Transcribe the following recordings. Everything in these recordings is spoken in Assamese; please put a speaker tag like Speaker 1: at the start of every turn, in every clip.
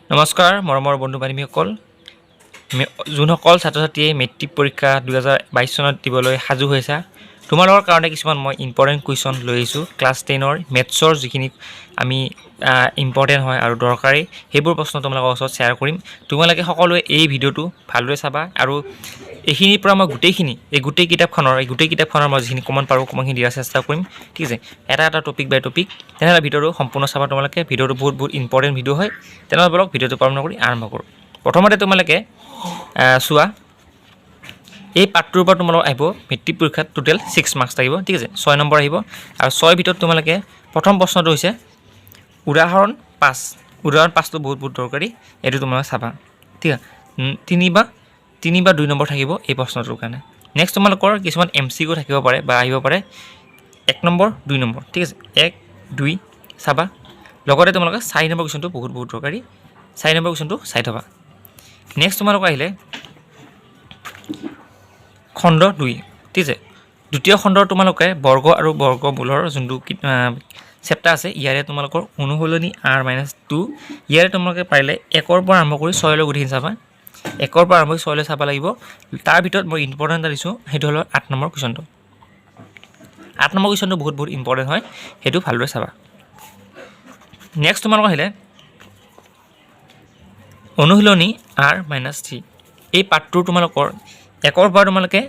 Speaker 1: নমস্কাৰ মৰমৰ বন্ধু বান্ধৱীসকল যোনসকল ছাত্ৰ ছাত্ৰীয়ে মেট্ৰিক পৰীক্ষা 2022 চনত দিবলৈ সাজু হৈছে তোমালোকৰ কাৰণে কিছুমান মই ইম্পৰ্টেণ্ট কুৱেশ্যন লৈ আহিছোঁ ক্লাছ 10ৰ মেথছৰ যিখিনি আমি ইম্পৰ্টেণ্ট হয় আৰু দৰকাৰী সেইবোৰ প্ৰশ্ন তোমালোকৰ ওচৰত শ্বেয়াৰ কৰিম তোমালোকে সকলোৱে এই ভিডিঅ'টো ভালদৰে চাবা আৰু এইখিনিৰ পৰা মই গোটেই কিতাপখনৰ মই যিখিনি কমন পাৰোঁ কমনখিনি দিয়াৰ চেষ্টা কৰিম ঠিক আছে এটা টপিক বাই টপিক তেনেহ'লে ভিডিঅ'টো সম্পূৰ্ণ চাবা তোমালোকে ভিডিঅ'টো বহুত ইম্পৰ্টেণ্ট ভিডিঅ' হয় তেনেহ'লে বলক ভিডিঅ'টো প্ৰাৰম্ভ কৰি আৰম্ভ কৰোঁ প্ৰথমতে তোমালোকে চোৱা এই পাঠটোৰ পৰা তোমালোকৰ আহিব মেট্ৰিক পৰীক্ষাত টোটেল 6 মাৰ্কছ থাকিব ঠিক আছে 6 নম্বৰ আহিব আৰু 6 ভিতৰত তোমালোকে প্ৰথম প্ৰশ্নটো হৈছে উদাহৰণ 5টো বহুত দৰকাৰী এইটো তোমালোকে চাবা ঠিক আছে 3 বা 2 নম্বৰ থাকিব এই প্ৰশ্নটোৰ কাৰণে নেক্সট তোমালোকৰ কিছুমান MCQ থাকিব পাৰে বা আহিব পাৰে 1 নম্বৰ 2 নম্বৰ ঠিক আছে 1 2 চাবা লগতে তোমালোকে 4 নম্বৰ কুৱেশ্যনটো বহুত দৰকাৰী 4 নম্বৰ কুৱেশ্যনটো চাই থবা নেক্সট তোমালোকৰ আহিলে খণ্ড 2 ঠিক আছে দ্বিতীয় খণ্ডৰ তোমালোকে বৰ্গ আৰু বৰ্গমূলৰ যোনটো চেপ্টাৰ আছে ইয়াৰে তোমালোকৰ অনুসলনি r-2 ইয়াৰে তোমালোকে পাৰিলে 1ৰ পৰা আৰম্ভ কৰি 6 লৈ গোটেইখিনি চাবা 1ৰ পৰা আৰম্ভ কৰি 6 লৈ চাব লাগিব তাৰ ভিতৰত মই ইম্পৰ্টেণ্ট এটা দিছোঁ সেইটো হ'ল 8 নম্বৰ কুৱেশ্যনটো 8 নম্বৰ কুৱেশ্যনটো বহুত ইম্পৰ্টেণ্ট হয় সেইটো ভালদৰে চাবা নেক্সট তোমালোকৰ আহিলে অনুশীলনী r-3 এই পাঠটোৰ তোমালোকৰ 1ৰ পৰা তোমালোকে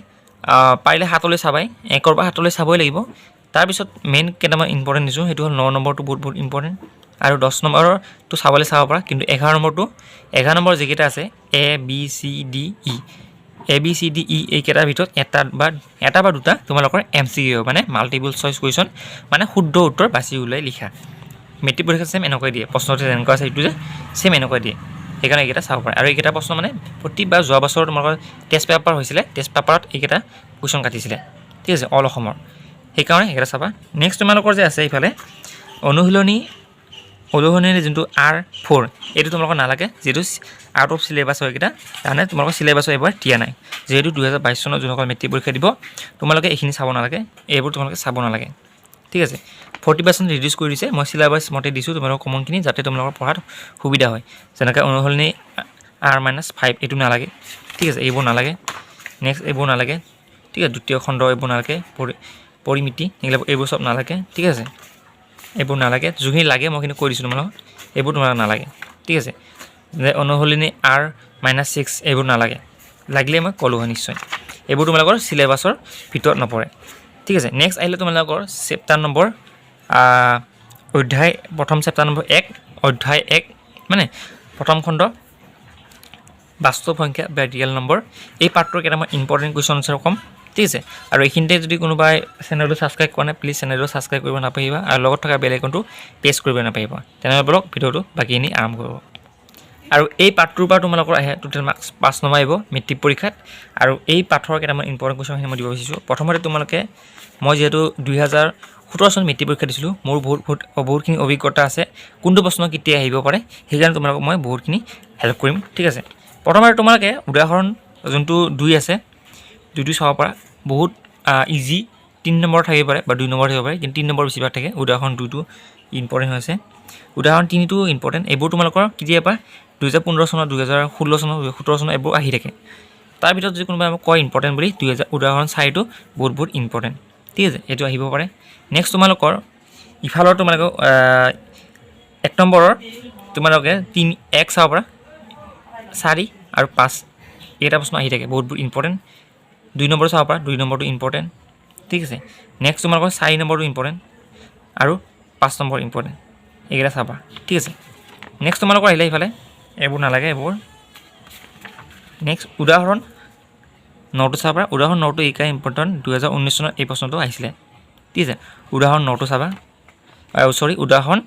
Speaker 1: পাৰিলে 7লৈ চাবাই 1ৰ পৰা 7লৈ চাবই লাগিব তাৰপিছত মেইন কেইটামান ইম্পৰ্টেণ্ট দিছোঁ সেইটো হ'ল 9 নম্বৰটো বহুত ইম্পৰ্টেণ্ট আৰু 10 নম্বৰটো চাবলৈ চাব পৰা কিন্তু 11 নম্বৰ যিকেইটা আছে A B C D E এইকেইটাৰ ভিতৰত এটা বা দুটা তোমালোকৰ MCQ মানে মাল্টিপল চইচ কুৱেশ্যন মানে শুদ্ধ উত্তৰ বাছি উলিয়াই লিখা মেট্ৰিক পৰীক্ষাত সেম এনেকৈ দিয়ে প্ৰশ্নটো যেনেকুৱা আছে এইটো যে সেম এনেকৈ দিয়ে সেইকাৰণে এইকেইটা চাব পাৰে আৰু এইকেইটা প্ৰশ্ন মানে প্ৰতিবাৰ যোৱা বছৰ তোমালোকৰ টেষ্ট পেপাৰ হৈছিলে টেষ্ট পেপাৰত এইকেইটা কুৱেশ্যন কাটিছিলে ঠিক আছে অল অসমৰ সেইকাৰণে এইকেইটা চাবা নেক্সট তোমালোকৰ যে আছে এইফালে অনুশীলনীৰ যোনটো R4 এইটো তোমালোকৰ নালাগে যিহেতু আউট অফ চিলেবাছ হয় এইকেইটা তাৰমানে তোমালোকৰ চিলেবাছৰ এইবাৰ দিয়া নাই যিহেতু 2022 চনত যোনসকল মেট্ৰিক পৰীক্ষা দিব তোমালোকে এইখিনি চাব নালাগে এইবোৰ তোমালোকে চাব নালাগে ঠিক আছে 40% ৰিডিউচ কৰি দিছে মই চিলেবাছ মতে দিছোঁ তোমালোকৰ কমনখিনি যাতে তোমালোকৰ পঢ়াত সুবিধা হয় যেনেকৈ অনুশীলনী r-5 এইটো নালাগে ঠিক আছে এইবোৰ নালাগে নেক্সট এইবোৰ নালাগে ঠিক আছে দ্বিতীয় খণ্ড এইবোৰ নালাগে পৰিমিতি এইবোৰ চব নালাগে ঠিক আছে এইবোৰ নালাগে যোনখিনি লাগে মই কিন্তু কৈ দিছোঁ তোমালোকক এইবোৰ তোমালোকে নালাগে ঠিক আছে যে অনুশীলনী r-6 এইবোৰ নালাগে লাগিলে মই ক'লোঁ হয় নিশ্চয় এইবোৰ তোমালোকৰ চিলেবাছৰ ভিতৰত নপৰে ঠিক আছে নেক্সট আহিলে তোমালোকৰ চেপ্টাৰ নম্বৰ অধ্যায় প্ৰথম চেপ্টাৰ নম্বৰ 1 অধ্যায় 1 মানে প্ৰথম খণ্ড বাস্তৱ সংখ্যা বা ৰিয়েল নম্বৰ এই পাঠটোৰ কেইটামান ইম্পৰ্টেণ্ট কুৱেশ্যন আছে কম ঠিক আছে আৰু এইখিনিতে যদি কোনোবাই চেনেলটো ছাবস্ক্ৰাইব কৰা নাই প্লিজ চেনেলটো ছাবস্ক্ৰাইব কৰিব নাপাহিবা আৰু লগত থকা বেল আইকনটো প্ৰেছ কৰিব নাপাহিবা তেনেহ'লে বলক ভিডিঅ'টো বাকীখিনি আৰম্ভ কৰিব আৰু এই পাঠটোৰ পৰা তোমালোকৰ আহে টোটেল মাৰ্কছ 5 নম্বৰ আহিব মেট্ৰিক পৰীক্ষাত আৰু এই পাঠৰ কেইটামান ইম্পৰ্টেণ্ট কুৱেশ্যনখিনি মই দিব বিচাৰিছোঁ প্ৰথমতে তোমালোকে মই যিহেতু 2017 চনত মেট্ৰিক পৰীক্ষা দিছিলোঁ মোৰ বহুতখিনি অভিজ্ঞতা আছে কোনটো প্ৰশ্ন কেতিয়া আহিব পাৰে সেইকাৰণে তোমালোকক মই বহুতখিনি হেল্প কৰিম ঠিক আছে প্ৰথমতে তোমালোকে উদাহৰণ যোনটো 2 আছে 2টো চাব পৰা বহুত ইজি 3 নম্বৰ থাকিব পাৰে বা 2 নম্বৰ থাকিব পাৰে কিন্তু 3 নম্বৰ বেছিভাগ থাকে উদাহৰণ 2টো ইম্পৰ্টেণ্ট হৈছে উদাহৰণ 3টো ইম্পৰ্টেণ্ট এইবোৰ তোমালোকৰ কেতিয়াবা 2015 চনত 2016 চনত 2017 চনত এইবোৰ আহি থাকে তাৰ ভিতৰত যদি কোনোবাই আমাক কয় ইম্পৰ্টেণ্ট বুলি উদাহৰণ 4টো বহুত ইম্পৰ্টেণ্ট ঠিক আছে এইটো আহিব পাৰে নেক্সট তোমালোকৰ ইফালৰ তোমালোকৰ 1 নম্বৰৰ তোমালোকে 1 চাব পৰা 4 আৰু 5 এইটা প্ৰশ্ন আহি থাকে বহুত ইম্পৰ্টেণ্ট 2 নম্বৰ চাব পৰা 2 নম্বৰটো ইম্পৰ্টেণ্ট ঠিক আছে নেক্সট তোমালোকৰ 4 নম্বৰটো ইম্পৰ্টেণ্ট আৰু 5 নম্বৰ ইম্পৰ্টেণ্ট এইকেইটা চাবা ঠিক আছে নেক্সট তোমালোকৰ আহিলে ইফালে এইবোৰ নালাগে এইবোৰ নেক্সট উদাহৰণ 9টো চাব পৰা উদাহৰণ 9টো এইকাৰণে ইম্পৰ্টেণ্ট 2019 চনত এই প্ৰশ্নটো আহিছিলে ঠিক আছে উদাহৰণ 9টো চাবা উদাহৰণ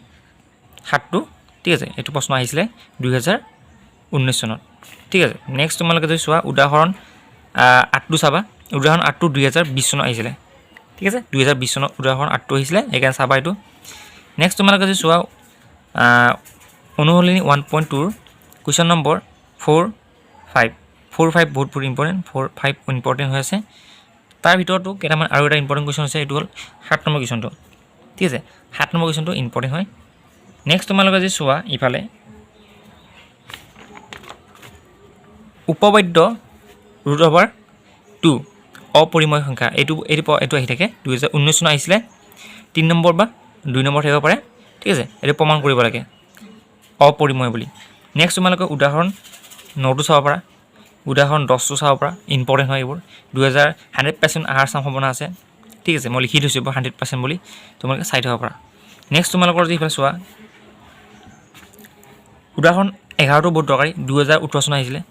Speaker 1: 7টো ঠিক আছে এইটো প্ৰশ্ন আহিছিলে 2019 চনত ঠিক আছে নেক্সট তোমালোকে যদি চোৱা উদাহৰণ 8টো চাবা উদাহৰণ 8টো 2020 চনত আহিছিলে ঠিক আছে 2020 চনত উদাহৰণ 8টো আহিছিলে এইকাৰণে চাবা এইটো নেক্সট তোমালোকে যদি চোৱা অনুশীলনী 1.2 কুৱেশ্যন নম্বৰ 4 5 বহুত ইম্পৰ্টেণ্ট 4 5 ইম্পৰ্টেণ্ট হৈ আছে তাৰ ভিতৰতো কেইটামান আৰু এটা ইম্পৰ্টেণ্ট কুৱেশ্যন আছে এইটো হ'ল 7 নম্বৰ কুৱেশ্যনটো ঠিক আছে 7 নম্বৰ কুৱেশ্যনটো ইম্পৰ্টেণ্ট হয় নেক্সট তোমালোকে যদি চোৱা ইফালে উপবাদ্য √2 অপৰিমেয় সংখ্যা এইটো আহি থাকে 2019 চনত আহিছিলে 3 নম্বৰ বা 2 নম্বৰ থাকিব পাৰে ঠিক আছে এইটো প্ৰমাণ কৰিব লাগে অপৰিমেয় বুলি নেক্সট তোমালোকে উদাহৰণ 9টো চাব পাৰা উদাহৰণ 10টো চাব পাৰা ইম্পৰ্টেণ্ট হয় এইবোৰ 100% আহাৰ সম্ভাৱনা আছে ঠিক আছে মই লিখি থৈছোঁ 100% বুলি তোমালোকে চাই থব পাৰা নেক্সট তোমালোকৰ যি চোৱা উদাহৰণ 11টো বহুত দৰকাৰী 2018 চনত আহিছিলে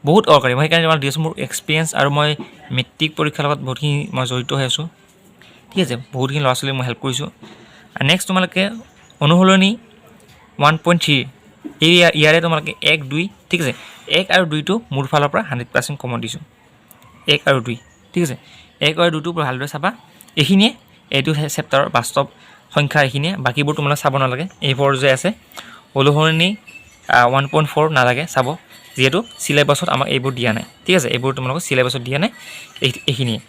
Speaker 1: বহুত দৰকাৰী মই সেইকাৰণে তোমাক দি আছোঁ মোৰ এক্সপিৰিয়েঞ্চ আৰু মই মেট্ৰিক পৰীক্ষাৰ লগত বহুতখিনি মই জড়িত হৈ আছোঁ ঠিক আছে বহুতখিনি ল'ৰা ছোৱালীক মই হেল্প কৰিছোঁ আৰু নেক্সট তোমালোকে অনুশীলনী 1.3 ইয়াৰে তোমালোকে 1 2 ঠিক আছে 1 আৰু 2টো মোৰ ফালৰ পৰা 100% কমন দিছোঁ 1 আৰু 2 ঠিক আছে 1 আৰু 2টো ভালদৰে চাবা এইখিনিয়ে এইটো চেপ্টাৰৰ বাস্তৱ সংখ্যা এইখিনিয়ে বাকীবোৰ তোমালোকে চাব নালাগে এইবোৰ যে আছে অনুশীলনী 1.4 নালাগে চাব যেহেতু সিলেবাছত আমাক এইবোৰ দিয়া নাই ঠিক আছে এইবোৰ তোমালোকক সিলেবাছত দিয়া নাই এইখিনিয়ে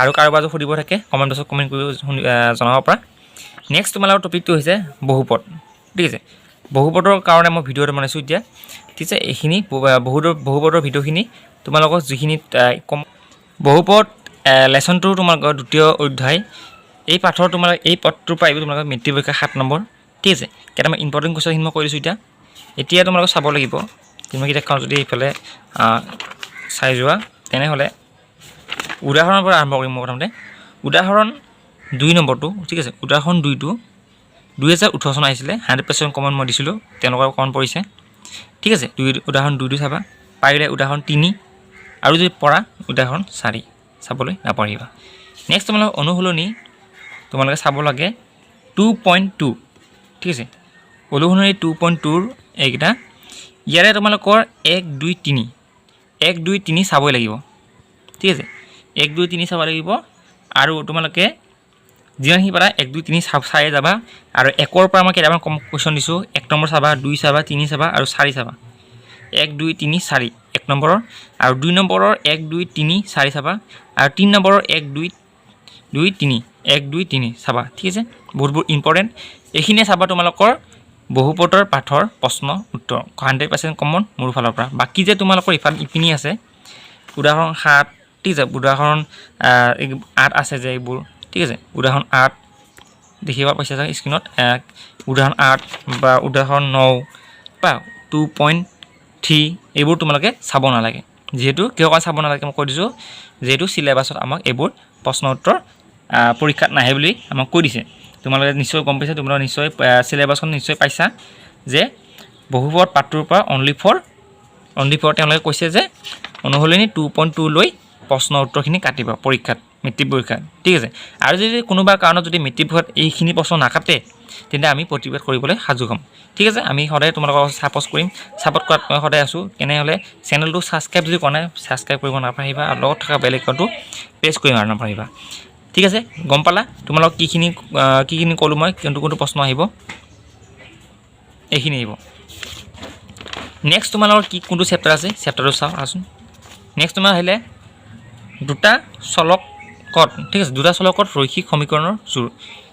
Speaker 1: আৰু কাৰোবাৰ যদি সুধিব থাকে কমেণ্ট বক্সত কমেণ্ট কৰি জনাব পাৰা নেক্সট তোমালোকৰ টপিকটো হৈছে বহুপদ ঠিক আছে বহুপদৰ কাৰণে মই ভিডিঅ' এটা বনাইছোঁ এতিয়া ঠিক আছে এইখিনি বহুপদৰ ভিডিঅ'খিনি তোমালোকক যিখিনি কম বহুপদ লেচনটো তোমালোকৰ দ্বিতীয় অধ্যায় এই পাঠৰ তোমালোক এই পদটোৰ পৰা আহিব তোমালোকৰ মেট্ৰিক পৰীক্ষা 7 নম্বৰ ঠিক আছে কেইটামান ইম্পৰ্টেণ্ট কুৱেশ্যন মই কৈ দিছোঁ এতিয়া তোমালোকক চাব লাগিব তোমালোকে দেখাওঁ যদি এইফালে চাই যোৱা তেনেহ'লে উদাহৰণৰ পৰা আৰম্ভ কৰিম মই প্ৰথমতে উদাহৰণ 2 নম্বৰটো ঠিক আছে উদাহৰণ 2টো 2018 চনত আহিছিলে 100% কমন মই দিছিলোঁ তেওঁলোকৰ কমন পৰিছে ঠিক আছে উদাহৰণ 2টো চাবা পাৰিলে উদাহৰণ 3 আৰু যদি পৰা উদাহৰণ 4 চাবলৈ নাপাৰিবা নেক্সট তোমালোকৰ অনুশীলনী তোমালোকে চাব লাগে 2.2 ঠিক আছে অনুশীলনী 2.2ৰ এইকেইটা ইয়াৰে তোমালোকৰ 1 2 3 1 2 3 চাবই লাগিব ঠিক আছে 1 2 3 চাব লাগিব আৰু তোমালোকে যিমানখিনি পাৰা 1 2 3 চাই যাবা আৰু 1ৰ পৰা মই কেইটামান কম কুৱেশ্যন দিছোঁ 1 নম্বৰ চাবা 2 চাবা 3 চাবা আৰু 4 চাবা 1 2 3 4 1 নম্বৰৰ আৰু 2 নম্বৰৰ 1 2 3 4 চাবা আৰু 3 নম্বৰৰ 1 2 2 3 1 2 3 চাবা ঠিক আছে বহুত ইম্পৰ্টেণ্ট এইখিনিয়ে চাবা তোমালোকৰ বহুপদৰ পাঠৰ প্ৰশ্ন উত্তৰ 100% কমন মোৰ ফালৰ পৰা বাকী যে তোমালোকৰ ইপিনি আছে উদাহৰণ 7 ঠিক আছে উদাহৰণ 8 আছে যে এইবোৰ ঠিক আছে উদাহৰণ 8 দেখিব পাইছা যে স্ক্ৰীনত উদাহৰণ 8 বা উদাহৰণ 9 বা 2.3 এইবোৰ তোমালোকে চাব নালাগে যেহেতু কিয় কাৰণ চাব নালাগে মই কৈ দিছোঁ যেহেতু সিলেবাছত আমাক এইবোৰ প্ৰশ্ন উত্তৰ পৰীক্ষাত নাহে বুলি আমাক কৈ দিছে তোমালোকে নিশ্চয় গম পাইছা তোমালোকে নিশ্চয় সিলেবাছত নিশ্চয় পাইছা যে বহুপদ পাঠটোৰ পৰা অনলি ফৰ তেওঁলোকে কৈছে যে অনুশীলনী 2.2 লৈ প্ৰশ্ন উত্তৰখিনি কাটিব পৰীক্ষাত মেট্ৰিক পৰীক্ষাত ঠিক আছে আৰু যদি কোনোবা কাৰণত যদি মেট্ৰিক পৰীক্ষাত এইখিনি প্ৰশ্ন নাকাটে তেন্তে আমি প্ৰতিবাদ কৰিবলৈ সাজু হ'ম ঠিক আছে আমি সদায় তোমালোকক ছাপোৰ্ট কৰিম ছাপোৰ্ট কৰাত মই সদায় আছোঁ তেনেহ'লে চেনেলটো ছাবস্ক্ৰাইব যদি কৰা নাই ছাবস্ক্ৰাইব কৰিব নাপাহৰিবা আৰু লগত থকা বেল আইকনটো প্ৰেছ কৰিব নাপাহৰিবা ঠিক আছে গম পালা তোমালোক কিখিনি ক'লোঁ মই কোনটো প্ৰশ্ন আহিব এইখিনি আহিব নেক্সট তোমালোকৰ কোনটো চেপ্টাৰ আছে চেপ্টাৰটো চাওঁ আছোন নেক্সট তোমাৰ আহিলে দুটা চলকত ঠিক আছে দুটা চলকত ৰৈখিক সমীকৰণৰ জোৰ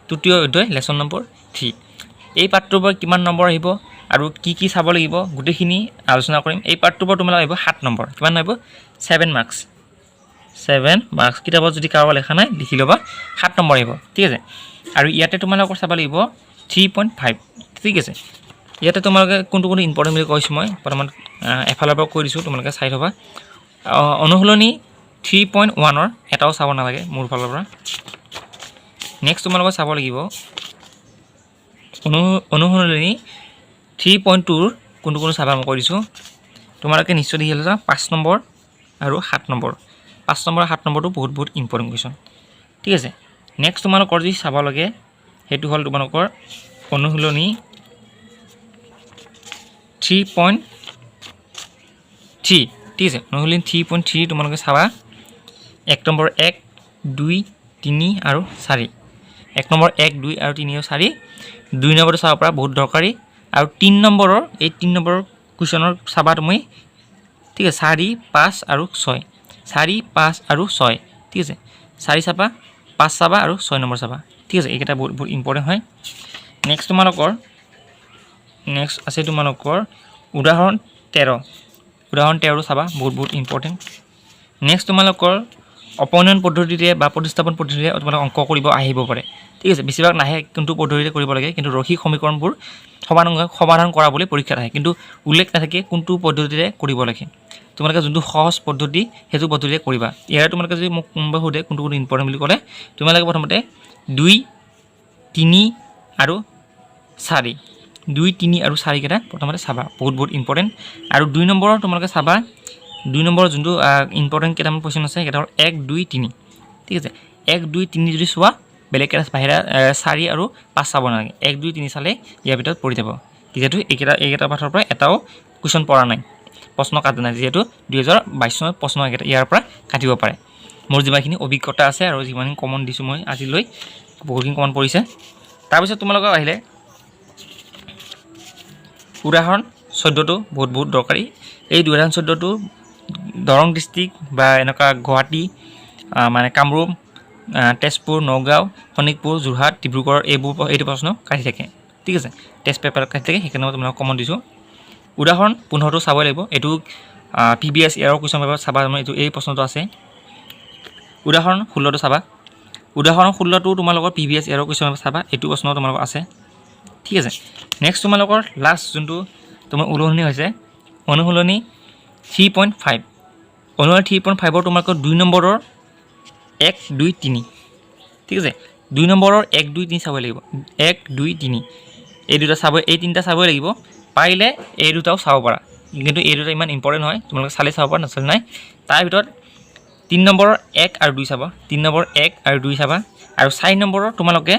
Speaker 1: তৃতীয় অধ্যায় লেচন নম্বৰ 3 এই পাঠটোৰ পৰা কিমান নম্বৰ আহিব আৰু কি চাব লাগিব গোটেইখিনি আলোচনা কৰিম এই পাঠটোৰ পৰা তোমালোকৰ আহিব 7 নম্বৰ কিমান আহিব 7 মাৰ্কছ কিতাপত যদি কাৰোবাৰ লেখা নাই লিখি ল'বা 7 নম্বৰ আহিব ঠিক আছে আৰু ইয়াতে তোমালোকৰ চাব লাগিব 3.5 ঠিক আছে ইয়াতে তোমালোকে কোনটো ইম্পৰ্টেণ্ট বুলি কৈছোঁ মই বৰ্তমান এফালৰ পৰা কৈ দিছোঁ তোমালোকে চাই থবা অনুশীলনী 3.1ৰ এটাও চাব নালাগে মোৰ ফালৰ পৰা নেক্সট তোমালোকে চাব লাগিব অনুশীলনী 3.2ৰ কোনটো চাবা মই কৈ দিছোঁ তোমালোকে নিশ্চয় দেখি লৈছা 5 নম্বৰ আৰু 7 নম্বৰ 5 নম্বৰ আৰু 7 নম্বৰটো বহুত ইম্পৰ্টেণ্ট কুৱেশ্যন ঠিক আছে নেক্সট তোমালোকৰ যি চাব লাগে সেইটো হ'ল তোমালোকৰ অনুশীলনী 3.3 ঠিক আছে অনুশীলনী 3.3 তোমালোকে চাবা 1 নম্বৰ 1 2 3 আৰু 4 1 নম্বৰ 1 2 আৰু 3 আৰু 4 2 নম্বৰটো চাব পৰা বহুত দৰকাৰী আৰু 3 নম্বৰৰ এই 3 নম্বৰ কুৱেশ্যনৰ চাবা তুমি ঠিক আছে 4 5 আৰু 6 4 5 আৰু 6 ঠিক আছে 4 চাবা 5 চাবা আৰু 6 নম্বৰ চাবা ঠিক আছে এইকেইটা বহুত ইম্পৰ্টেণ্ট হয় নেক্সট আছে তোমালোকৰ উদাহৰণ 13 উদাহৰণ 13 চাবা বহুত ইম্পৰ্টেণ্ট নেক্সট তোমালোকৰ অপনয়ন পদ্ধতিৰে বা প্ৰতিস্থাপন পদ্ধতিৰে তোমালোক অংক কৰিব আহিব পাৰে ঠিক আছে বেছিভাগ নাহে কোনটো পদ্ধতিৰে কৰিব লাগে কিন্তু ৰৈখিক সমীকৰণবোৰ সমাধান কৰা বুলি পৰীক্ষাত আহে কিন্তু উল্লেখ নাথাকে কোনটো পদ্ধতিৰে কৰিব লাগে তোমালোকে যোনটো সহজ পদ্ধতি সেইটো পদ্ধতিৰে কৰিবা ইয়াৰ তোমালোকে যদি মোক কোনবা সোধে কোনটো ইম্পৰ্টেণ্ট বুলি ক'লে তোমালোকে প্ৰথমতে 2 3 আৰু 4 2 3 আৰু 4 কেইটা প্ৰথমতে চাবা বহুত ইম্পৰ্টেণ্ট আৰু 2 নম্বৰৰ তোমালোকে চাবা 2 নম্বৰৰ যোনটো ইম্পৰ্টেণ্ট কেইটামান কোৱেশ্চন আছে এটা 1 2 3 ঠিক আছে 1 2 3 যদি চোৱা বেলেগ কেইটা বাহিৰা 4 আৰু 5 চাব নালাগে 1 2 3 চালে ইয়াৰ ভিতৰত পৰি যাব যেহেতু এইকেইটা পাঠৰ পৰা এটাও কোৱেশ্চন পৰা নাই প্ৰশ্ন কাটা নাই যেহেতু 2022 চনৰ প্ৰশ্ন ইয়াৰ পৰা কাটিব পাৰে মোৰ যিমানখিনি অভিজ্ঞতা আছে আৰু যিমান কমন দিছো মই আজিলৈ বহুতখিনি কমন পৰিছে তাৰপিছত তোমালোকক আহিলে উদাহৰণ 14টো বহুত দৰকাৰী এই উদাহৰণ 14টো দৰং ডিস্ট্ৰিক্ট বা এনেকা গুৱাহাটী মানে কামৰূপ তেজপুৰ নগাঁও শোণিতপুৰ যোৰহাট ডিব্ৰুগড় এইটো প্ৰশ্ন কাটি থাকে ঠিক আছে টেষ্ট পেপাৰ কাটি থাকে সেইকাৰণে মই তোমালোকক কমন দিছোঁ উদাহৰণ 15টো চাব লাগিব এইটো PBS এয়াৰৰ কুৱেশ্যন পেপাৰ চাবা এইটো এই প্ৰশ্নটো আছে উদাহৰণ 16টো চাবা উদাহৰণ 16টো তোমালোকৰ PBS এয়াৰৰ কুৱেশ্যন পেপাৰ চাবা এইটো প্ৰশ্ন তোমালোকৰ আছে ঠিক আছে নেক্সট তোমালোকৰ লাষ্ট যোনটো তোমাৰ অনুশীলনী হৈছে অনুশীলনী 3.5 অনুশীলনী 3.5 তোমালোকৰ 2 নম্বৰৰ 1 2 3 ঠিক আছে 2 নম্বৰৰ 1 2 3 চাব লাগিব 1 2 3 এই দুটা চাব এই তিনটা চাব লাগিব পাৰিলে এই দুটাও চাব পাৰা কিন্তু এই দুটা ইমান ইম্পৰ্টেণ্ট হয় তোমালোকে চালে চাব পাৰা নচলে নাই তাৰ ভিতৰত 3 নম্বৰৰ 1 আৰু 2 চাবা 3 নম্বৰ 1 আৰু 2 চাবা আৰু 4 নম্বৰৰ তোমালোকে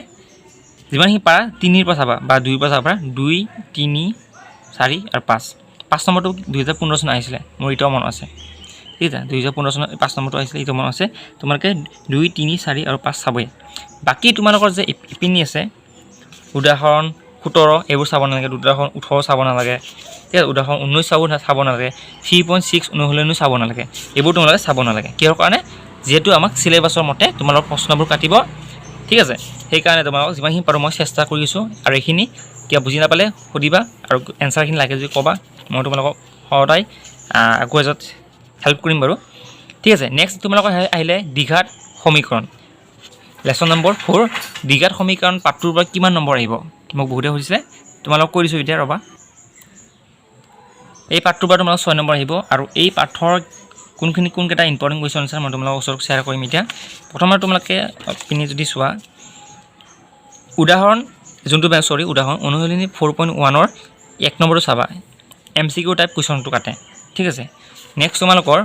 Speaker 1: যিমানখিনি পাৰা 3 ৰ পৰা চাবা বা 2 ৰ পৰা চাবা 2 3 4 আৰু 5 নম্বৰটো 2015 চনত আহিছিলে মোৰ এটাও মনত আছে ঠিক আছে 2015 চনত 5 নম্বৰটো আহিছিলে এটাও মনত আছে তোমালোকে 2 3 4 আৰু 5 চাবই বাকি তোমালোকৰ যে ইপিনি আছে উদাহৰণ 17 এইবোৰ চাব নালাগে উদাহৰণ 18 চাব নালাগে ঠিক আছে উদাহৰণ 19 চাব নালাগে 3.6 অনুশীলনী চাব নালাগে এইবোৰ তোমালোকে চাব নালাগে কিহৰ কাৰণে যেহেতু আমাক সিলেবাসৰ মতে তোমালোকৰ প্ৰশ্নবোৰ কাটিব ঠিক আছে সেইকাৰণে তোমালোকক যিমানখিনি পাৰোঁ মই চেষ্টা কৰিছোঁ আৰু এইখিনি কিবা বুজি নাপালে সুধিবা আৰু এনসাৰখিনি লাগে যদি ক'বা মই তোমালোকক সদায় কুইজত হেল্প কৰিম বাৰু ঠিক আছে নেক্সট তোমালোকৰ আহিলে দ্বিঘাত সমীকৰণ লেসন নম্বৰ 4 দ্বিঘাত সমীকৰণ পাঠটোৰ পৰা কিমান নম্বৰ আহিব মোক বহুতে সুধিছিলে তোমালোকক কৈ দিছোঁ এতিয়া ৰবা এই পাঠটোৰ পৰা তোমালোক 6 নম্বৰ আহিব আৰু এই পাঠৰ কোনকেইটা ইম্পৰ্টেণ্ট কুৱেশ্যন আছে মই তোমালোকক ওচৰত শ্বেয়াৰ কৰিম এতিয়া প্ৰথমে তোমালোকে পিনি যদি চোৱা উদাহৰণ যোনটো উদাহৰণ অনুশীলনী 4.1 ৰ 1 নম্বৰটো চাবা MCQ টাইপ কুৱেশ্যনটো কাটে ঠিক আছে নেক্সট তোমালোকৰ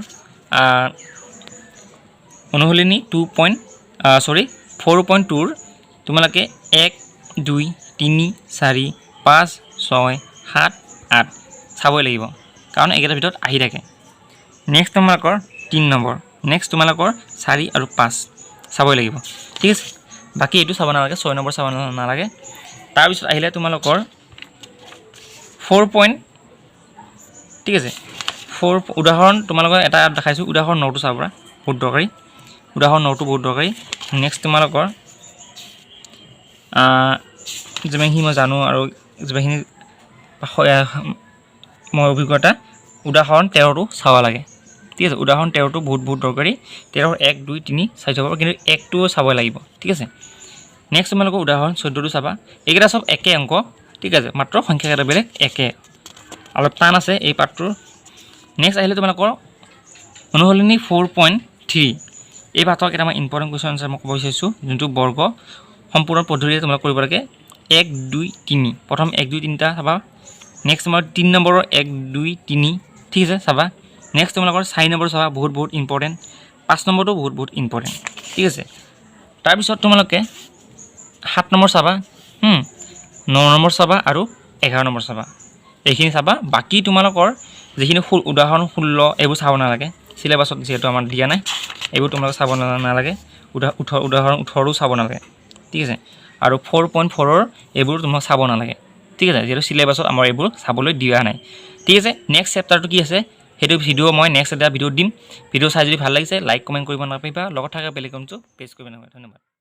Speaker 1: অনুশীলনী 4.2 ৰ তোমালোকে 1 2 3 4 5 6 7 8 চাবই লাগিব কাৰণ এইকেইটাৰ ভিতৰত আহি থাকে নেক্সট তোমালোকৰ 3 নম্বৰ নেক্সট তোমালোকৰ 4 আৰু 5 চাবই লাগিব ঠিক আছে বাকি এইটো চাব নালাগে 6 নম্বৰ চাব নালাগে তাৰ পিছত আহিলে তোমালোকৰ 4 ঠিক আছে 4 উদাহৰণ তোমালোকৰ এটা দেখাইছো উদাহৰণ 9টো চাবা বহুত দৰকাৰী উদাহৰণ 9টো বহুত দৰকাৰী নেক্সট তোমালোকৰ যিমানখিনি মই জানো আৰু যিমানখিনি মই অভিজ্ঞতা উদাহৰণ 13টো চাব লাগে ঠিক আছে উদাহৰণ 13টো বহুত দৰকাৰী 13 1 2 3 4 চাব কিন্তু 1টো চাব লাগিব ঠিক আছে নেক্সট তোমালোকৰ উদাহৰণ 14টো চাবা এইকেইটা সব একে অংক ঠিক আছে মাত্ৰ সংখ্যাকেইটা বেলেগ একে অলপ টান আছে এই পাঠটোৰ নেক্সট আহিলে তোমালোকৰ অনুশীলনী 4.3 এই পাঠৰ কেইটামান ইম্পৰ্টেণ্ট কুৱেশ্যন আছে মই ক'ব বিচাৰিছোঁ যোনটো বৰ্গ সম্পূৰ্ণ পদ্ধতিৰে তোমালোক কৰিব লাগে 1 2 3 প্ৰথম 1 2 3টা চাবা নেক্সট তোমাৰ 3 নম্বৰৰ 1 2 3 ঠিক আছে চাবা নেক্সট তোমালোকৰ 4 নম্বৰ চাবা বহুত ইম্পৰ্টেণ্ট 5 নম্বৰটো বহুত ইম্পৰ্টেণ্ট ঠিক আছে তাৰপিছত তোমালোকে 7 নম্বৰ চাবা 9 নম্বৰ চাবা আৰু 11 নম্বৰ চাবা এইখিনি চাবা বাকি তোমালোকৰ যিখিনি উদাহৰণ 16 এইবোৰ চাব নালাগে সিলেবাসত যেহেতু আমাৰ দিয়া নাই এইবোৰ তোমালোকে চাব নালাগে উদাহৰণ 18টো চাব নালাগে ঠিক আছে আৰু 4.4 ৰ এইবোৰ তোমালোকে চাব নালাগে ঠিক আছে যেহেতু সিলেবাসত আমাৰ এইবোৰ চাবলৈ দিয়া নাই ঠিক আছে নেক্সট চেপ্টাৰটো কি আছে সেইটো ভিডিও মই নেক্সট এটা ভিডিও দিম ভিডিও চাই যদি ভাল লাগিছে লাইক কমেন্ট কৰিব নাপাহৰিবা লগত থকা বেল আইকনটো প্ৰেছ কৰিব নাপাহৰিবা ধন্যবাদ